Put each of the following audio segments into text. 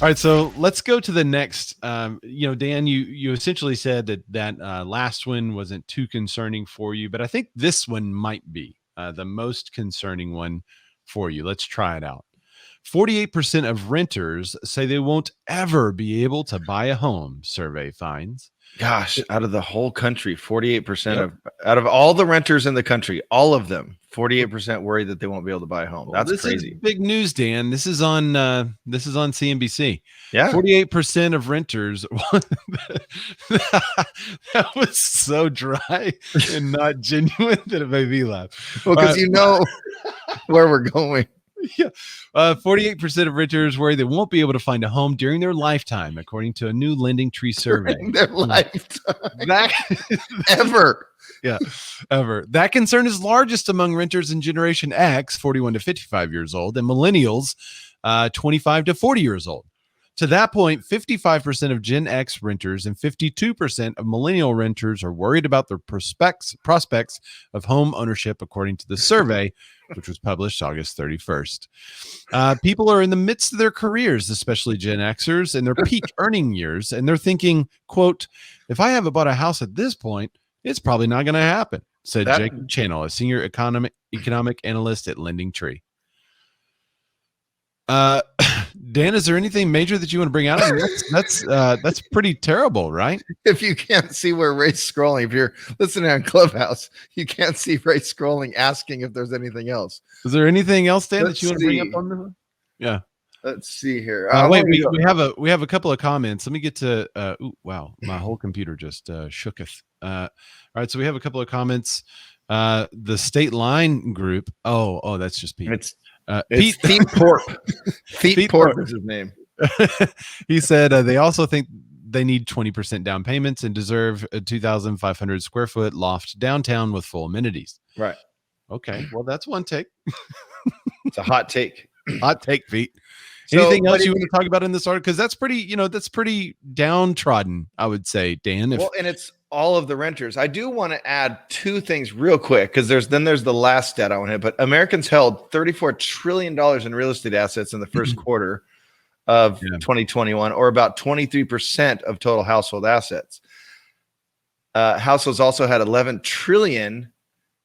All right, so let's go to the next. Dan, you essentially said that last one wasn't too concerning for you, but I think this one might be the most concerning one for you. Let's try it out. 48% of renters say they won't ever be able to buy a home, survey finds. Gosh, out of the whole country, 48% Yep. out of all the renters in the country, all of them, 48% worried that they won't be able to buy a home. Well, That's crazy. Is big news, Dan. This is on CNBC. Yeah. 48% of renters. That was so dry and not genuine that it made me laugh. Well, because you know where we're going. Yeah. 48% of renters worry they won't be able to find a home during their lifetime, according to a new Lending Tree survey. During their lifetime. Ever. Yeah, ever. That concern is largest among renters in Generation X, 41 to 55 years old, and millennials, 25 to 40 years old. To that point, 55% of Gen X renters and 52% of millennial renters are worried about their prospects of home ownership, according to the survey, which was published August 31st. People are in the midst of their careers, especially Gen Xers, in their peak earning years, and they're thinking, quote, if I haven't bought a house at this point, it's probably not going to happen, said Jacob Channel, a senior economic analyst at Lending Tree. Dan, is there anything major that you want to bring out? I mean, that's pretty terrible, right? If you can't see where Ray's scrolling, if you're listening on Clubhouse, you can't see Ray scrolling, asking if there's anything else. Is there anything else, Dan, that you want to bring up on this? Yeah. Let's see here. Wait, we have a couple of comments. Let me get to. Wow, my whole computer just shooketh. All right, so we have a couple of comments. The State Line group. Oh, that's just Pete. It's Pete Porp. Pete Porp is his name. He said they also think they need 20% down payments and deserve a 2,500 square foot loft downtown with full amenities. Right. Okay. Well, that's one take. It's a hot take. Hot take, Pete. Anything else you want to talk about in this article? Because that's pretty downtrodden, I would say, Dan. Well, and it's all of the renters. I do want to add two things real quick, because there's the last stat I want to hit. But Americans held $34 trillion in real estate assets in the first quarter of 2021, or about 23% of total household assets. Households also had 11 trillion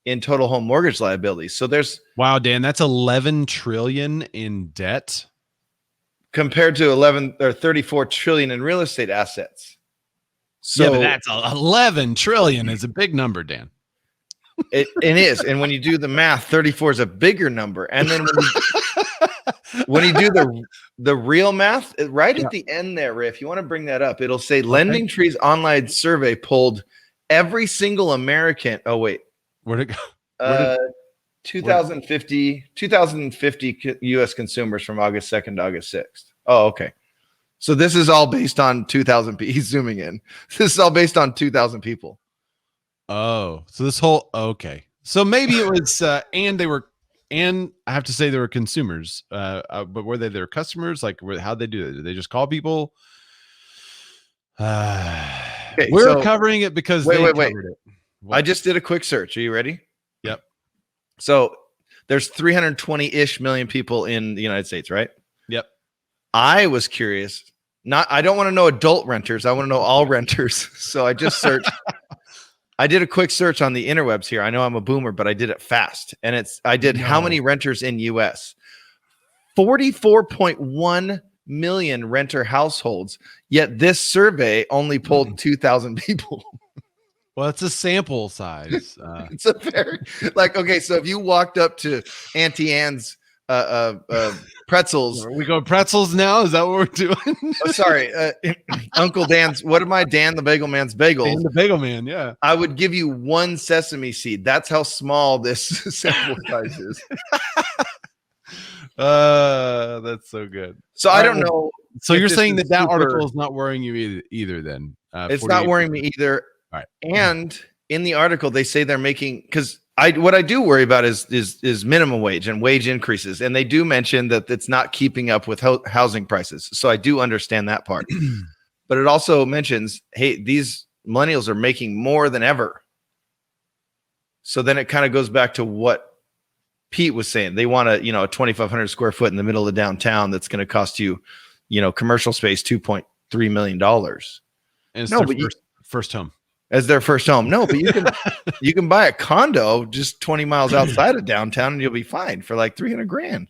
in total home mortgage liabilities. So there's Dan, that's 11 trillion in debt compared to 34 trillion in real estate assets. So but that's 11 trillion is a big number, Dan. It is. And when you do the math, 34 is a bigger number. And then when you do the real math, right at the end there, Ray, if you want to bring that up, it'll say Lending Tree's online survey pulled every single American. Oh, wait. Where'd it go? 2050 U.S. consumers from August 2nd to August 6th. Oh, okay. So this is all based on 2,000 people. He's zooming in. This is all based on 2,000 people. Oh, so this whole, okay. So maybe it was, and I have to say they were consumers, but were they their customers? Like, how'd they do it? Did they just call people? Okay, we're covering it because they covered it. I just did a quick search. Are you ready? Yep. So there's 320-ish million people in the United States, right? Yep. I was curious. I don't want to know adult renters. I want to know all renters. So I just searched. I did a quick search on the interwebs here. I know I'm a boomer, but I did it fast. And I did how many renters in US? 44.1 million renter households. Yet this survey only pulled 2,000 people. Well, it's a sample size. It's a very okay. So if you walked up to Auntie Anne's pretzels, are we go pretzels now? Is that what we're doing? Oh, sorry, Uncle Dan's. What am I? Dan the Bagel Man's bagels. Dan the Bagel Man. Yeah. I would give you one sesame seed. That's how small this sample size is. That's so good. So I don't know. So you're saying that article is not worrying you either then? It's not worrying me either. All right. And in the article, they say they're making, because what I do worry about is minimum wage and wage increases, and they do mention that it's not keeping up with housing prices. So I do understand that part, but it also mentions, hey, these millennials are making more than ever. So then it kind of goes back to what Pete was saying. They want a 2,500 square foot in the middle of downtown that's going to cost you commercial space, $2.3 million And it's No, their but first home. as their first home. No, but you can buy a condo just 20 miles outside of downtown and you'll be fine for like $300,000.